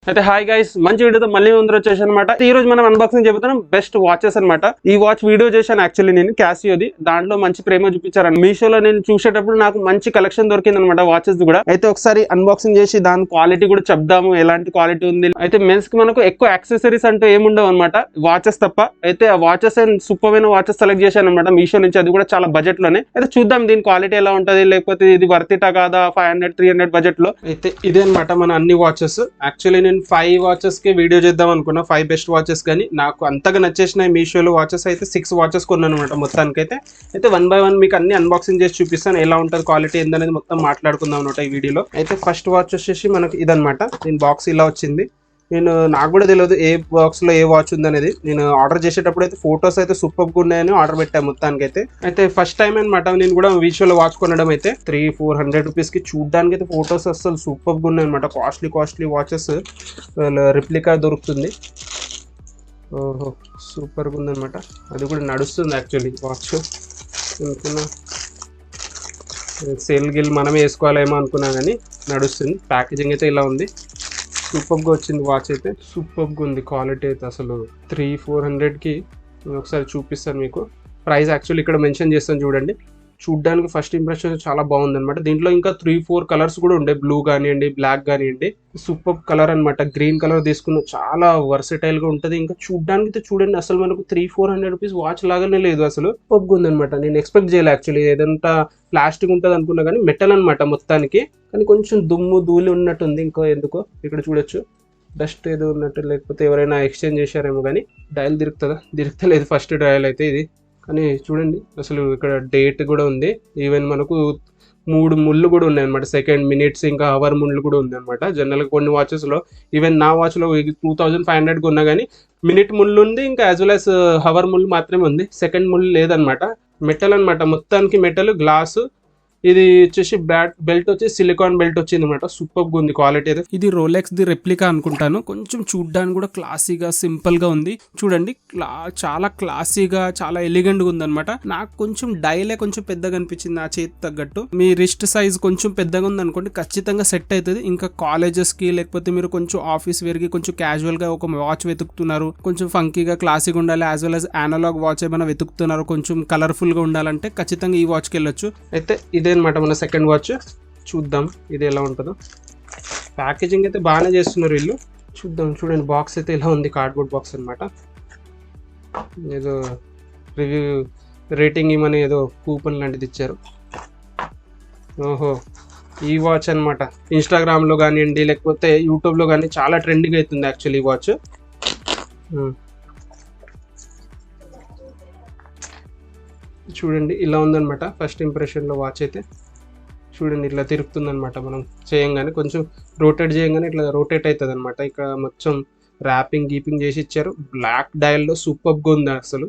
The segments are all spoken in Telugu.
అయితే హాయ్ గైస్, మంచి వీడియోతో మళ్ళీ ముందు వచ్చేసి అనమాట. ఈ రోజు మనం అన్బాక్సింగ్ చెబుతున్నాం బెస్ట్ వాచెస్ అనమాట. ఈ వాచ్ వీడియో చేశాను యాక్చువల్లీ నేను క్యాసియోది. దాంట్లో మంచి ప్రేమ చూపించారు. మీషోలో నేను చూసేటప్పుడు నాకు మంచి కలెక్షన్ దొరికింది అనమాట వాచెస్ కూడా. అయితే ఒకసారి అన్బాక్సింగ్ చేసి దాని క్వాలిటీ కూడా చెప్దాము, ఎలాంటి క్వాలిటీ ఉంది. అయితే మెన్స్ కి మనకు ఎక్కువ యాక్సెసరీస్ అంటూ ఏముండవు అనమాట, వాచెస్ తప్ప. అయితే ఆ వాచెస్ సూపర్ అయిన వాచెస్ సెలెక్ట్ చేశాను అనమాట మీషో నుంచి. అది కూడా చాలా బడ్జెట్ లోనే. అయితే చూద్దాం దీని క్వాలిటీ ఎలా ఉంటది, లేకపోతే ఇది వర్తిటా కాదా 500-300 బడ్జెట్ లో. అయితే ఇదే అనమాట మన అన్ని వాచెస్. యాక్చువల్లీ నేను 5 వాచెస్ కి వీడియో చేద్దాం అనుకున్నా, 5 బెస్ట్ వాచెస్. కానీ నాకు అంతగా నచ్చేసినాయి మీషోలో వాచెస్. అయితే 6 వాచెస్ కొన్నాను అనమాట మొత్తానికైతే. అయితే 1 by 1 మీకు అన్ని అన్బాక్సింగ్ చేసి చూపిస్తాను, ఎలా ఉంటుంది క్వాలిటీ ఏందనేది మొత్తం మాట్లాడుకుందాం అనమాట ఈ వీడియోలో. అయితే ఫస్ట్ వాచ్ వచ్చేసి మనకి ఇదనమాట. దీని బాక్స్ ఇలా వచ్చింది. నాకు కూడా తెలియదు ఏ బాక్స్ లో ఏ వాచ్ ఉంది అనేది. నేను ఆర్డర్ చేసేటప్పుడు అయితే ఫొటోస్ అయితే సూపర్ గా ఉన్నాయని ఆర్డర్ పెట్టాను మొత్తానికి అయితే. అయితే ఫస్ట్ టైం అనమాట నేను కూడా మీషోలో వాచ్ కొనడం. అయితే 300-400 రూపీస్ కి చూడడానికి అయితే ఫొటోస్ అసలు సూపర్ గా ఉన్నాయి అనమాట. కాస్ట్లీ వాచెస్ రిప్లికా దొరుకుతుంది. ఓహో సూపర్ గా ఉందనమాట. అది కూడా నడుస్తుంది యాక్చువల్లీ వాచ్. అనుకున్నా సెల్ గిల్ మనమే వేసుకోవాలేమో అనుకున్నా కానీ నడుస్తుంది. ప్యాకేజింగ్ అయితే ఇలా ఉంది. సూపర్గా వచ్చింది వాచ్ అయితే. సూపర్గా ఉంది క్వాలిటీ అయితే. అసలు 300-400కి ఒకసారి చూపిస్తాను మీకు. ప్రైస్ యాక్చువల్లీ ఇక్కడ మెన్షన్ చేస్తాను చూడండి. చూడ్డానికి ఫస్ట్ ఇంప్రెషన్ చాలా బాగుంది అనమాట. దీంట్లో ఇంకా 3-4 కలర్స్ కూడా ఉండే, బ్లూ కానివ్వండి, బ్లాక్ కానివ్వండి. సూపర్ కలర్ అనమాట. గ్రీన్ కలర్ తీసుకున్న చాలా వర్సటైల్ గా ఉంటుంది. ఇంకా చూడ్డానికి అయితే చూడండి అసలు మనకు 300-400 రూపీస్ వాచ్ లాగానే లేదు, అసలు సూపర్గా ఉంది అనమాట. నేను ఎక్స్పెక్ట్ చేయలే యాక్చువల్లీ ఏదంతా ప్లాస్టిక్ ఉంటుంది అనుకున్నా, కానీ మెటల్ అనమాట మొత్తానికి. కానీ కొంచెం దుమ్ము ధూళి ఉన్నట్టుంది. ఇంకో ఎందుకో ఇక్కడ చూడొచ్చు డస్ట్ ఏదో ఉన్నట్టు, లేకపోతే ఎవరైనా ఎక్స్చేంజ్ చేశారేమో. కానీ డయల్ తిరుగుతలేదు ఫస్ట్ డయల్ అయితే ఇది. కానీ చూడండి అసలు ఇక్కడ డేట్ కూడా ఉంది. ఈవెన్ మనకు 3 ముళ్ళు కూడా ఉన్నాయి అనమాట. సెకండ్, మినిట్స్, ఇంకా అవర్ ముళ్ళు కూడా ఉంది అనమాట. జనరల్గా కొన్ని వాచెస్ లో, ఈవెన్ నా వాచ్ లో 2500 ఉన్నా కానీ మినిట్ ముళ్ళు ఉంది, ఇంకా యాజ్ వెల్ యాజ్ హవర్ ముళ్ళు మాత్రమే ఉంది. సెకండ్ ముళ్ళు లేదనమాట. మెటల్ అనమాట మొత్తానికి, మెటల్ గ్లాసు. ఇది వచ్చేసి బెల్ట్ వచ్చి సిలికాన్ బెల్ట్ వచ్చింది అనమాట. సూపర్ గా ఉంది క్వాలిటీ అయితే. ఇది రోలెక్స్ ది రెప్లికా అనుకుంటాను. కొంచెం చూడ్డానికి కూడా క్లాసీగా సింపుల్ గా ఉంది. చూడండి చాలా క్లాసీగా, చాలా ఎలిగెంట్ గా ఉంది అనమాట. నాకు కొంచెం డైలే కొంచెం పెద్దగా అనిపించింది నా చేతి తగ్గట్టు. మీ రిస్ట్ సైజ్ కొంచెం పెద్దగా ఉంది అనుకోండి, ఖచ్చితంగా సెట్ అవుతుంది. ఇంకా కాలేజెస్ కి, లేకపోతే మీరు కొంచెం ఆఫీస్ వేర్ కి కొంచెం క్యాజువల్ గా ఒక వాచ్ వెతుకుతున్నారు, కొంచెం ఫంకీగా క్లాసీగా ఉండాలి, as well as analogue watch ఏమైనా వెతుకుతున్నారు, కొంచెం కలర్ఫుల్ గా ఉండాలంటే ఖచ్చితంగా ఈ వాచ్కి వెళ్ళొచ్చు. అయితే ఇదే అనమాట మన సెకండ్ వాచ్. చూద్దాం ఇది ఎలా ఉంటుందో. ప్యాకేజింగ్ అయితే బాగానే చేస్తున్నారు వీళ్ళు. చూద్దాం. చూడండి బాక్స్ అయితే ఇలా ఉంది, కార్డ్బోర్డ్ బాక్స్ అనమాట. ఏదో రివ్యూ రేటింగ్ ఇవ్వమని ఏదో కూపన్ లాంటిది ఇచ్చారు. ఓహో ఈ వాచ్ అనమాట. ఇన్స్టాగ్రామ్లో కానివ్వండి, లేకపోతే యూట్యూబ్లో కానీ చాలా ట్రెండింగ్ అవుతుంది యాక్చువల్లీ ఈ వాచ్. చూడండి ఇలా ఉందన్నమాట ఫస్ట్ ఇంప్రెషన్లో వాచ్ అయితే. చూడండి ఇట్లా తిరుగుతుంది అనమాట. మనం చేయంగానే కొంచెం రోటేట్ చేయంగానే ఇట్లా రోటేట్ అవుతుంది అనమాట. ఇక మొత్తం ర్యాపింగ్ గీపింగ్ చేసి ఇచ్చారు. బ్లాక్ డయల్లో సూపర్గా ఉంది, అసలు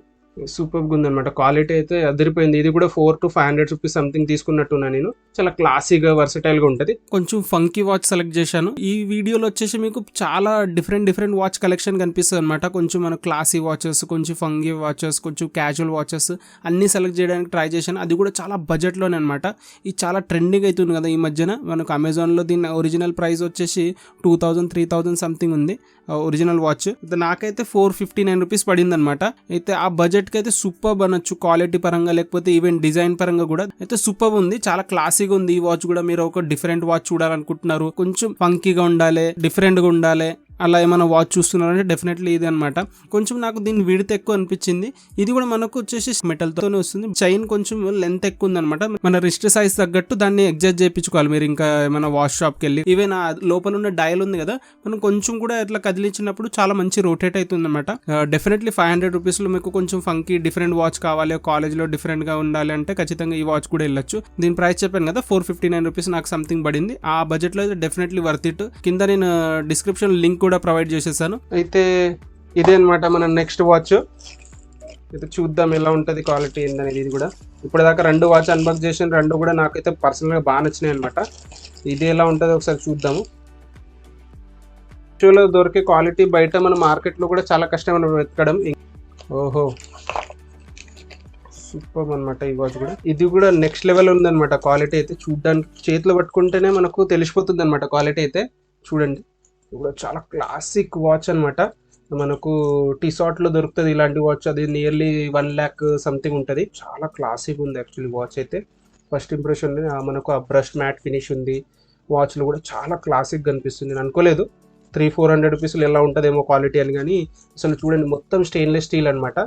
సూపర్గా ఉంది అనమాట. క్వాలిటీ అయితే అదిరిపోయింది. ఇది కూడా 400-500 రూపీస్ సంథింగ్ తీసుకున్నట్టున్నా నేను. చాలా క్లాసీగా వర్సటైల్ గా ఉంటది. కొంచెం ఫంకీ వాచ్ సెలెక్ట్ చేశాను. ఈ వీడియోలో వచ్చేసి మీకు చాలా డిఫరెంట్ వాచ్ కలెక్షన్ కనిపిస్తుంది అనమాట. కొంచెం మన క్లాసీ వాచెస్, కొంచెం ఫంకీ వాచెస్, కొంచెం క్యాజువల్ వాచెస్ అన్ని సెలెక్ట్ చేయడానికి ట్రై చేశాను. అది కూడా చాలా బడ్జెట్ లోనే అనమాట. ఇది చాలా ట్రెండింగ్ అవుతుంది కదా ఈ మధ్యన. మనకు అమెజాన్ లో దీని ఒరిజినల్ ప్రైస్ వచ్చేసి 2000-3000 సంథింగ్ ఉంది ఒరిజినల్ వాచ్. నాకైతే 459 రూపీస్ పడింది అనమాట. అయితే ఆ బడ్జెట్ కి అయితే సూపర్ అనొచ్చు, క్వాలిటీ పరంగా లేకపోతే ఈవెన్ డిజైన్ పరంగా కూడా అయితే సూపర్ ఉంది. చాలా క్లాసీగా ఉంది ఈ వాచ్ కూడా. మీరు ఒక డిఫరెంట్ వాచ్ చూడాలనుకుంటున్నారు, కొంచెం ఫంకీగా ఉండాలి, డిఫరెంట్ గా ఉండాలి, అలా ఏమైనా వాచ్ చూస్తున్నారంటే డెఫినెట్లీ ఇది అనమాట. కొంచెం నాకు దీని విడ్త్ ఎక్కువ అనిపించింది. ఇది కూడా మనకు వచ్చేసి మెటల్ తోనే వస్తుంది. చైన్ కొంచెం లెంత్ ఎక్కువ ఉంది అనమాట. మన రిస్ట్ సైజ్ తగ్గట్టు దాన్ని అడ్జస్ట్ చేయించుకోవాలి మీరు. ఇంకా ఏమైనా వాచ్ షాప్ కి వెళ్ళి ఈవెన్ ఆ లోపల ఉన్న డయల్ ఉంది కదా, మనం కొంచెం కూడా ఇట్లా కదిలించినప్పుడు చాలా మంచి రొటేట్ అవుతుంది అనమాట. డెఫినెట్లీ 500 రూపీస్ లో మీకు కొంచెం ఫంకీ డిఫరెంట్ వాచ్ కావాలి, కాలేజ్ లో డిఫరెంట్ గా ఉండాలి అంటే ఖచ్చితంగా ఈ వాచ్ కూడా వెళ్ళొచ్చు. దీని ప్రైస్ చెప్పాను కదా 459 రూపీస్ నాకు సంథింగ్ పడింది. ఆ బడ్జెట్ లో అయితే డెఫినెట్లీ వర్త్ ఇట్. కింద నేను డిస్క్రిప్షన్ లింక్ కూడా ప్రొవైడ్ చేసేసాను. అయితే ఇదే అనమాట మన నెక్స్ట్ వాచ్. అయితే చూద్దాం ఎలా ఉంటుంది క్వాలిటీ ఏందనేది. ఇది కూడా ఇప్పటిదాకా 2 వాచ్ అన్బాక్స్ చేసిన, 2 కూడా నాకైతే పర్సనల్గా బాగా నచ్చినాయి అనమాట. ఇది ఎలా ఉంటుందో ఒకసారి చూద్దాము. షోలో దొరికే క్వాలిటీ బయట మన మార్కెట్లో కూడా చాలా కష్టం మనం వెతకడం. ఓహో సూపర్ అనమాట ఈ వాచ్ కూడా. ఇది కూడా నెక్స్ట్ లెవెల్ ఉందన్నమాట క్వాలిటీ అయితే. చూడడానికి చేతిలో పట్టుకుంటేనే మనకు తెలిసిపోతుంది అనమాట క్వాలిటీ అయితే. చూడండి ఇది కూడా చాలా క్లాసిక్ వాచ్ అనమాట. మనకు టీసార్ట్లో దొరుకుతుంది ఇలాంటి వాచ్. అది నియర్లీ 1 lakh సంథింగ్ ఉంటుంది. చాలా క్లాసిక్ ఉంది యాక్చువల్లీ వాచ్ అయితే. ఫస్ట్ ఇంప్రెషన్ మనకు ఆ బ్రష్ మ్యాట్ ఫినిష్ ఉంది. వాచ్లు కూడా చాలా క్లాసిక్ కనిపిస్తుంది. నేను అనుకోలేదు 300-400 రూపీస్లో ఎలా ఉంటుందేమో క్వాలిటీ అని, కానీ అసలు చూడండి మొత్తం స్టెయిన్లెస్ స్టీల్ అనమాట.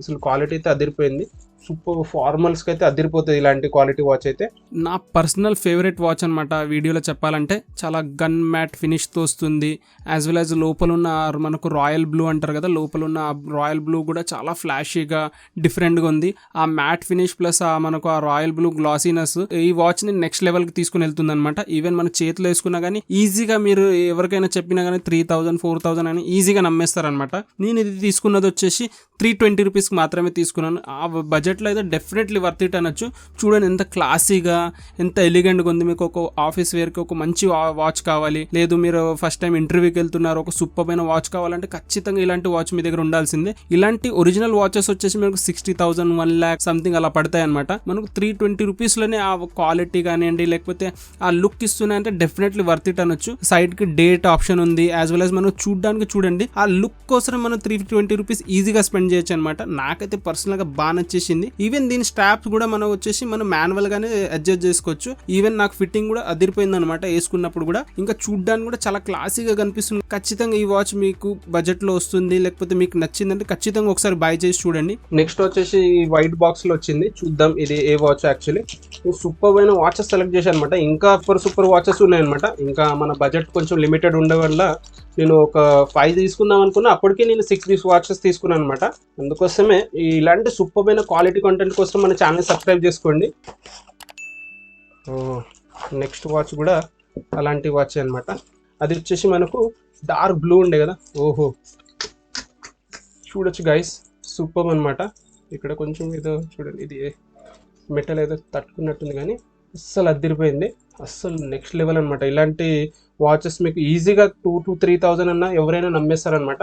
అసలు క్వాలిటీ అయితే అదిరిపోయింది. సూపర్ ఫార్మల్స్కి అయితే అదిరిపోతుంది ఇలాంటి క్వాలిటీ వాచ్ అయితే. నా పర్సనల్ ఫేవరెట్ వాచ్ అనమాట వీడియోలో చెప్పాలంటే. చాలా గన్ మ్యాట్ ఫినిష్తో వస్తుంది. యాజ్ వెల్ యాజ్ లోపల ఉన్న మనకు రాయల్ బ్లూ అంటారు కదా, లోపల ఉన్న రాయల్ బ్లూ కూడా చాలా ఫ్లాషీగా డిఫరెంట్గా ఉంది. ఆ మ్యాట్ ఫినిష్ ప్లస్ మనకు ఆ రాయల్ బ్లూ గ్లాసీనెస్ ఈ వాచ్ని నెక్స్ట్ లెవెల్కి తీసుకుని వెళ్తుంది అనమాట. ఈవెన్ మన చేతిలో వేసుకున్నా కానీ ఈజీగా మీరు ఎవరికైనా చెప్పినా కానీ 3000-4000 అని ఈజీగా నమ్మేస్తారనమాట. నేను ఇది తీసుకున్నది వచ్చేసి 320 రూపీస్కి మాత్రమే తీసుకున్నాను. ఆ బడ్జెట్లో అయితే డెఫినెట్లీ వర్త్ ఇట్ అనొచ్చు. చూడండి ఎంత క్లాసీగా, ఎంత ఎలిగెంట్గా ఉంది. మీకు ఒక ఆఫీస్ వేర్కి ఒక మంచి వాచ్ కావాలి, లేదు మీరు ఫస్ట్ టైం ఇంటర్వ్యూకి వెళ్తున్నారు, ఒక సూపర్ అయిన వాచ్ కావాలంటే ఖచ్చితంగా ఇలాంటి వాచ్ మీ దగ్గర ఉండాల్సిందే. ఇలాంటి ఒరిజినల్ వాచెస్ వచ్చేసి మనకు 60,000, 1 lakh సంథింగ్ అలా పడతాయి అనమాట. మనకు 320 రూపీస్లోనే ఆ క్వాలిటీ కానివ్వండి లేకపోతే ఆ లుక్ ఇస్తున్నాయంటే డెఫినెట్లీ వర్త్ ఇట్ అనొచ్చు. సైడ్కి డేట్ ఆప్షన్ ఉంది. యాజ్ వెల్ యాజ్ మనం చూడండి ఆ లుక్ కోసం మనం 320 రూపీస్ ఈజీగా స్పెండ్ చేయొచ్చు అనమాట. నాకైతే పర్సనల్గా బాగా నచ్చేసింది. ఈవెన్ దీని స్ట్రాప్స్ కూడా మనం వచ్చేసి మనం మాన్యువల్ గానే అడ్జస్ట్ చేసుకోవచ్చు. ఈవెన్ నాకు ఫిట్టింగ్ కూడా అదిరిపోయింది అనమాట వేసుకున్నప్పుడు కూడా. ఇంకా చూడ్డానికి కూడా చాలా క్లాసీగా కనిపిస్తుంది. ఖచ్చితంగా ఈ వాచ్ మీకు బడ్జెట్ లో వస్తుంది, లేకపోతే మీకు నచ్చిందంటే ఖచ్చితంగా ఒకసారి బై చేసి చూడండి. నెక్స్ట్ వచ్చేసి వైట్ బాక్స్ లో వచ్చింది, చూద్దాం ఇది ఏ వాచ్. యాక్చువల్లీ సూపర్ అయిన వాచెస్ సెలెక్ట్ చేశాను అనమాట. ఇంకా సూపర్ వాచెస్ ఉన్నాయన్నమాట. ఇంకా మన బడ్జెట్ కొంచెం లిమిటెడ్ ఉండే వల్ల నేను ఒక 5 తీసుకుందాం అనుకున్నా. అప్పటికే నేను 6 వాచెస్ తీసుకున్నాను అనమాట. అందుకోసమే ఇలాంటి సూపర్ అయిన క్వాలిటీ కంటెంట్ కోసం మన ఛానల్ సబ్స్క్రైబ్ చేసుకోండి. నెక్స్ట్ వాచ్ కూడా అలాంటి వాచ్ అనమాట. అది వచ్చేసి మనకు డార్క్ బ్లూ ఉండే కదా. ఓహో చూడొచ్చు గైస్, సూపర్ అనమాట. ఇక్కడ కొంచెం ఏదో చూడండి, ఇది మెటల్ ఏదో తట్టుకున్నట్టుంది కానీ అస్సలు అదిరిపోయింది. అస్సలు నెక్స్ట్ లెవెల్ అనమాట. ఇలాంటి వాచెస్ మీకు ఈజీగా 2,000-3,000 అన్నా ఎవరైనా నమ్మేస్తారనమాట.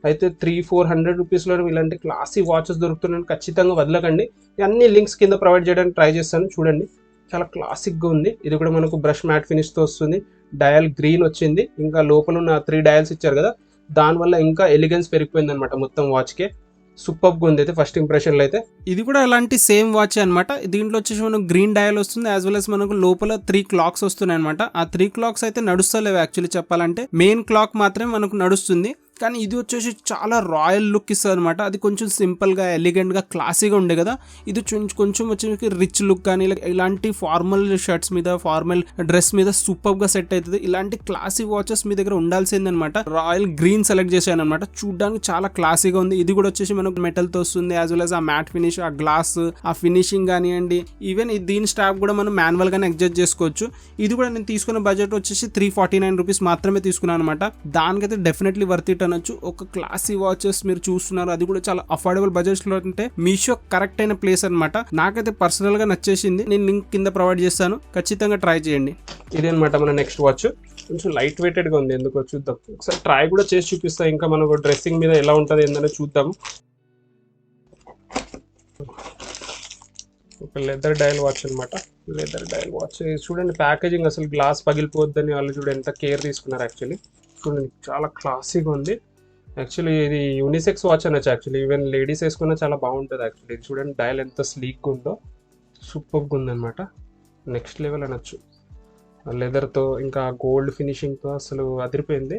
అయితే 300-400 రూపీస్లో ఇలాంటి క్లాసీ వాచెస్ దొరుకుతున్నాయి, ఖచ్చితంగా వదలకండి. అన్ని లింక్స్ కింద ప్రొవైడ్ చేయడానికి ట్రై చేస్తాను. చూడండి చాలా క్లాసిక్గా ఉంది. ఇది కూడా మనకు బ్రష్ మ్యాట్ ఫినిష్తో వస్తుంది. డయల్ గ్రీన్ వచ్చింది. ఇంకా లోపల ఉన్న 3 డయల్స్ ఇచ్చారు కదా, దానివల్ల ఇంకా ఎలిగెన్స్ పెరిగిపోయింది అనమాట మొత్తం వాచ్కే. సూపర్గా ఉంది అయితే ఫస్ట్ ఇంప్రెషన్లో అయితే. ఇది కూడా అలాంటి సేమ్ వాచ్ అనమాట. దీంట్లో వచ్చేసి మనకు గ్రీన్ డయల్ వస్తుంది. యాజ్ వెల్ as మనకు లోపల 3 క్లాక్స్ వస్తున్నాయి అనమాట. ఆ 3 క్లాక్స్ అయితే నడుస్తలేవు యాక్చువల్లీ చెప్పాలంటే. మెయిన్ క్లాక్ మాత్రమే మనకు నడుస్తుంది. కానీ ఇది వచ్చేసి చాలా రాయల్ లుక్ ఇస్తుంది అనమాట. అది కొంచెం సింపుల్గా ఎలిగెంట్గా క్లాసీగా ఉండే కదా, ఇది కొంచెం వచ్చేసి రిచ్ లుక్ కానీ ఇలాంటి ఫార్మల్ షర్ట్స్ మీద ఫార్మల్ డ్రెస్ మీద సూపర్గా సెట్ అవుతుంది. ఇలాంటి క్లాసీ వాచెస్ మీ దగ్గర ఉండాల్సిందనమాట. రాయల్ గ్రీన్ సెలెక్ట్ చేశాను అనమాట. చూడడానికి చాలా క్లాసీగా ఉంది. ఇది కూడా వచ్చేసి మనకు మెటల్తో వస్తుంది. యాజ్ వెల్ as ఆ మ్యాట్ ఫినిష్, ఆ గ్లాస్, ఆ ఫినిషింగ్ కానివ్వండి. ఈవెన్ దీని స్టాప్ కూడా మనం మాన్యువల్ గానే అడ్జస్ట్ చేసుకోవచ్చు. ఇది కూడా నేను తీసుకున్న బడ్జెట్ వచ్చేసి 349 రూపీస్ మాత్రమే తీసుకున్నాను అనమాట. దానికైతే డెఫినెట్లీ వర్త్ ఇట్ అనొచ్చు. ఒక క్లాసీ వాచెస్ మీరు చూస్తున్నారు, అది కూడా చాలా అఫోర్డబుల్ బడ్జెట్ లో అంటే మీషో కరెక్ట్ అయిన ప్లేస్ అనమాట. నాకైతే పర్సనల్ గా నచ్చేసింది. నేను లింక్ కింద ప్రొవైడ్ చేస్తాను, ఖచ్చితంగా ట్రై చేయండి. ఇదేనమాట మన నెక్స్ట్ వాచ్. కొంచెం లైట్ వెయిటెడ్ గా ఉంది, ఎందుకో చూద్దాం ఒకసారి. ట్రై కూడా చేసి చూపిస్తా. ఇంకా మనకు డ్రెస్సింగ్ మీద ఎలా ఉంటుంది ఏంటనే చూద్దాం. ఒక లెదర్ డయల్ వాచ్ అనమాట. లెదర్ డయల్ వాచ్ చూడండి, ప్యాకేజింగ్ అసలు గ్లాస్ పగిలిపోద్దని వాళ్ళు చూడండి ఎంత కేర్ తీసుకున్నారు. యాక్చువల్లీ చూడండి చాలా క్లాసీగా ఉంది. యాక్చువల్లీ ఇది యూనిసెక్స్ వాచ్ అనొచ్చు. యాక్చువల్లీ ఈవెన్ లేడీస్ వేసుకున్నా చాలా బాగుంటుంది. యాక్చువల్లీ చూడండి డయల్ ఎంత స్లీక్గా ఉందో, సూపర్గా ఉందన్నమాట. నెక్స్ట్ లెవెల్ అనొచ్చు. లెదర్తో ఇంకా గోల్డ్ ఫినిషింగ్తో అసలు అదిరిపోయింది.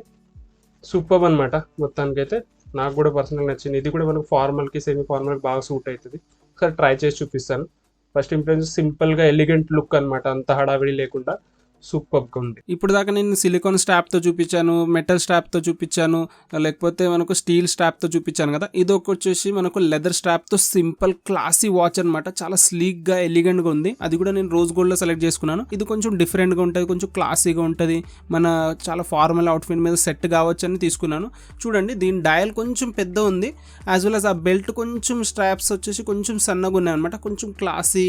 సూపర్ అనమాట మొత్తానికైతే. నాకు కూడా పర్సనల్ నచ్చింది. ఇది కూడా మనకు ఫార్మల్కి సెమీ ఫార్మల్కి బాగా సూట్ అవుతుంది. ఒకసారి ట్రై చేసి చూపిస్తాను. ఫస్ట్ ఇంప్రెషన్ సింపుల్గా ఎలిగెంట్ లుక్ అనమాట, అంత హడావిడి లేకుండా సూపర్గా ఉంది. ఇప్పుడు దాకా నేను సిలికాన్ స్ట్రాప్తో చూపించాను, మెటల్ స్ట్రాప్తో చూపించాను, లేకపోతే మనకు స్టీల్ స్ట్రాప్తో చూపించాను కదా. ఇది వచ్చేసి మనకు లెదర్ స్ట్రాప్తో సింపుల్ క్లాసీ వాచ్ అనమాట. చాలా స్లీక్గా ఎలిగెంట్గా ఉంది. అది కూడా నేను రోజ్ గోల్డ్లో సెలెక్ట్ చేసుకున్నాను. ఇది కొంచెం డిఫరెంట్గా ఉంటుంది, కొంచెం క్లాసీగా ఉంటుంది, మన చాలా ఫార్మల్ అవుట్ఫిట్ మీద సెట్ కావచ్చు అని తీసుకున్నాను. చూడండి దీని డయల్ కొంచెం పెద్ద ఉంది. యాజ్ వెల్ as ఆ బెల్ట్ కొంచెం స్ట్రాప్స్ వచ్చేసి కొంచెం సన్నగా ఉన్నాయి అనమాట. కొంచెం క్లాసీ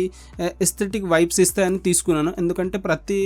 ఎస్థెటిక్ వైబ్స్ ఇస్తాయని తీసుకున్నాను. ఎందుకంటే ప్రతి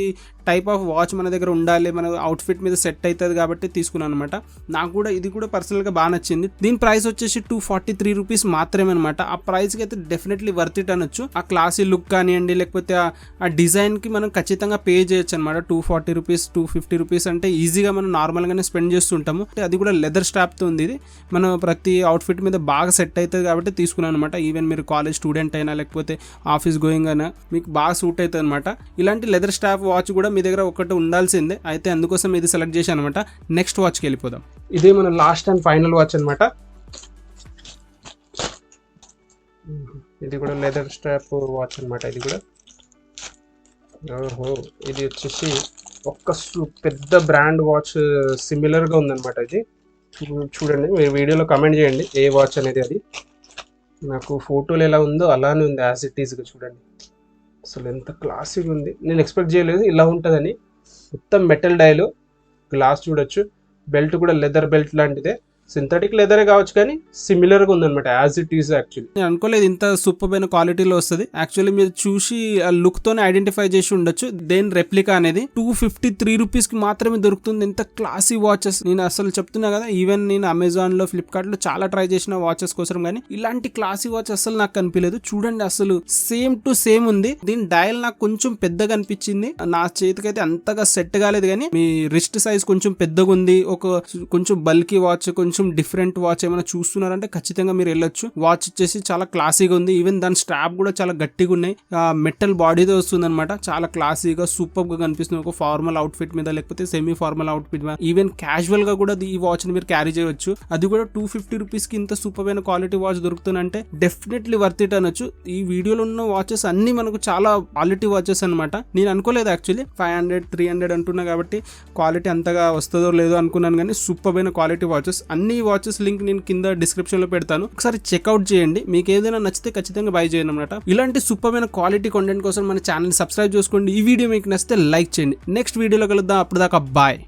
టైప్ ఆఫ్ వాచ్ మన దగ్గర ఉండాలి, మన అవుట్ఫిట్ మీద సెట్ అవుతుంది కాబట్టి తీసుకున్నాను అనమాట. నాకు కూడా ఇది కూడా పర్సనల్గా బాగా నచ్చింది. దీని ప్రైస్ వచ్చేసి 243 రూపీస్ మాత్రమే అనమాట. ఆ ప్రైస్కి అయితే డెఫినెట్లీ వర్త్ ఇట్ అనొచ్చు. ఆ క్లాసీ లుక్ కానివ్వండి, లేకపోతే ఆ డిజైన్కి మనం ఖచ్చితంగా పే చేయొచ్చు అనమాట. 240 రూపీస్ 250 రూపీస్ అంటే ఈజీగా మనం నార్మల్గానే స్పెండ్ చేస్తుంటాము. అది కూడా లెదర్ స్ట్రాప్తో ఉంది. ఇది మనం ప్రతి అవుట్ఫిట్ మీద బాగా సెట్ అవుతుంది కాబట్టి తీసుకున్నాను అనమాట. ఈవెన్ మీరు కాలేజ్ స్టూడెంట్ అయినా లేకపోతే ఆఫీస్ గోయింగ్ అయినా మీకు బాగా సూట్ అవుతుంది అనమాట. ఇలాంటి లెదర్ స్ట్రాప్ వాచ్ కూడా మీ దగ్గర ఒకటి ఉండాల్సిందే. అయితే అందుకోసం ఇది సెలెక్ట్ చేశాను అనమాట. నెక్స్ట్ వాచ్కి వెళ్ళిపోదాం. ఇదే మన లాస్ట్ అండ్ ఫైనల్ వాచ్ అనమాట. ఇది కూడా లెదర్ స్ట్రాప్ వాచ్ అనమాట. ఇది కూడా ఇది వచ్చేసి ఒక్క పెద్ద బ్రాండ్ వాచ్ సిమిలర్గా ఉందన్నమాట. ఇది చూడండి, మీరు వీడియోలో కమెంట్ చేయండి ఏ వాచ్ అనేది. అది నాకు ఫోటోలు ఎలా ఉందో అలానే ఉంది, యాజ్ ఇట్ ఈస్గా. చూడండి అసలు ఎంత క్లాసిక్ ఉంది. నేను ఎక్స్పెక్ట్ చేయలేదు ఇలా ఉంటుందని. మొత్తం మెటల్ డైలు, గ్లాస్ చూడొచ్చు. బెల్ట్ కూడా లెదర్ బెల్ట్ లాంటిదే, సింథటిక్ లెదరే కావచ్చు కానీ సిమిలర్గా ఉందన్నమాట, యాజ్ ఇట్ ఈస్. యాక్చువల్లీ నేను అనుకోలేదు ఇంత సూపర్ అయిన క్వాలిటీలో వస్తుంది. యాక్చువల్లీ మీరు చూసి ఆ లుక్ తోనే ఐడెంటిఫై చేసి ఉండొచ్చు. దేని రెప్లికా అనేది 253 రూపీస్ కి మాత్రమే దొరుకుతుంది. ఎంత క్లాసీ వాచెస్. నేను అసలు చెప్తున్నా కదా, ఈవెన్ నేను అమెజాన్ లో ఫ్లిప్కార్ట్ లో చాలా ట్రై చేసిన వాచెస్ కోసం కానీ ఇలాంటి క్లాసీ వాచ్ అసలు నాకు కనిపించలేదు. చూడండి అసలు సేమ్ టు సేమ్ ఉంది. దీని డయల్ నాకు కొంచెం పెద్దగా అనిపించింది. నా చేతికైతే అంతగా సెట్ కాలేదు కానీ మీ రిస్ట్ సైజ్ కొంచెం పెద్దగా ఉంది. కొంచెం బల్కీ వాచ్, కొంచెం డిఫరెంట్ వాచ్ ఏమైనా చూస్తున్నారంటే ఖచ్చితంగా మీరు వెళ్ళొచ్చు. వాచ్ వచ్చేసి చాలా క్లాసీగా ఉంది. ఈవెన్ దాని స్ట్రాప్ కూడా చాలా గట్టిగా ఉన్నాయి. మెటల్ బాడీతో వస్తుంది అనమాట. చాలా క్లాసీగా సూపర్ గా కనిపిస్తుంది. ఒక ఫార్మల్ అవుట్ఫిట్ మీద లేకపోతే సెమీ ఫార్మల్ అవుట్ఫిట్ మీద, ఈవెన్ క్యాజువల్ గా కూడా ఈ వాచ్ ని మీరు క్యారీ చేయవచ్చు. అది కూడా 250 రూపీస్ కి ఇంత సూపర్ అయిన క్వాలిటీ వాచ్ దొరుకుతుందంటే డెఫినెట్లీ వర్త్ ఇట్ అనొచ్చు. ఈ వీడియోలో ఉన్న వాచెస్ అన్ని మనకు చాలా క్వాలిటీ వాచెస్ అనమాట. నేను అనుకోలేదు యాక్చువల్లీ 500 300 అంటున్నా కాబట్టి క్వాలిటీ అంతగా వస్తుందో లేదో అనుకున్నాను కానీ సూపర్ అయిన క్వాలిటీ వాచెస్. అన్ని వాచెస్ లింక్ నేను కింద డిస్క్రిప్షన్ లో పెడతాను, ఒకసారి చెక్అవుట్ చేయండి. మీకు ఏదైనా నచ్చితే ఖచ్చితంగా బై చేయండి అనమాట. ఇలాంటి సూపర్ అయిన క్వాలిటీ కంటెంట్ కోసం మన ఛానల్ సబ్స్క్రైబ్ చేసుకోండి. ఈ వీడియో మీకు నచ్చితే లైక్ చేయండి. నెక్స్ట్ వీడియోలో కలుద్దాం. అప్పుడు దాకా బాయ్.